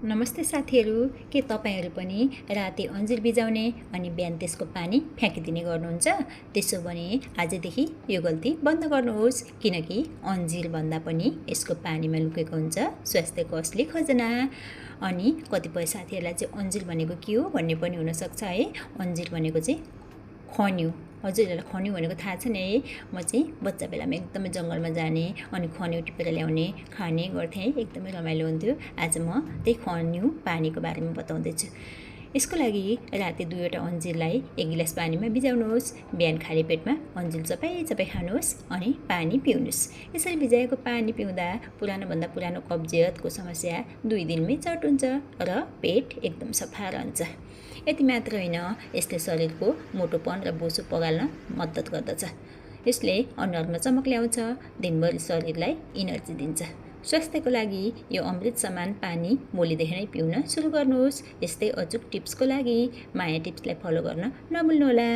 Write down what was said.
नमस्ते साथीहरू, के तपाईहरू पनि राति अन्जिर बिजाउने अनि बिहान त्यसको पानी फ्याँकिदिने गर्नुहुन्छ? त्यसो भने आजदेखि यो गल्ती बन्द गर्नुहोस्, किनकि अन्जिर भन्दा पनि यसको पानीमा लुकेको हुन्छ स्वास्थ्यको असली खजना। अनि कतिपय साथीहरूलाई चाहिँ अन्जिर भनेको के हो भन्ने पनि हुनसक्छ है। अन्जिर भनेको चाहिँ खन्यु। हजुरहरूलाई खन्यु भनेको थाहा छ नि है। म चाहिँ बच्चा बेलामा एकदमै जङ्गलमा जाने अनि खन्यु टिपेर ल्याउने खाने गर्थेँ है, एकदमै रमाइलो हुन्थ्यो। आज म त्यही खन्यु पानीको बारेमा बताउँदैछु। यसको लागि राति 2वटा अन्जिरलाई 1 गिलास पानीमा भिजाउनुहोस्। बिहान खाली पेटमा अन्जिर चपाई खानुहोस् अनि पानी पिउनुहोस्। यसरी भिजाएको पानी पिउँदा पुरानोभन्दा पुरानो कब्जियतको समस्या 2 दिनमै चट हुन्छ र पेट एकदम सफा रहन्छ। यति मात्र होइन, यसले शरीरको मोटोपन र बोसो पगाल्न मद्दत गर्दछ। यसले अनुहारमा चमक ल्याउँछ, दिनभरि शरीरलाई इनर्जी दिन्छ। स्वास्थ्यको लागि यो अमृत समान पानी भोलिदेखि नै पिउन सुरु गर्नुहोस्। यस्तै अचुक टिप्सको लागि माया टिप्सलाई फलो गर्न नभुल्नुहोला।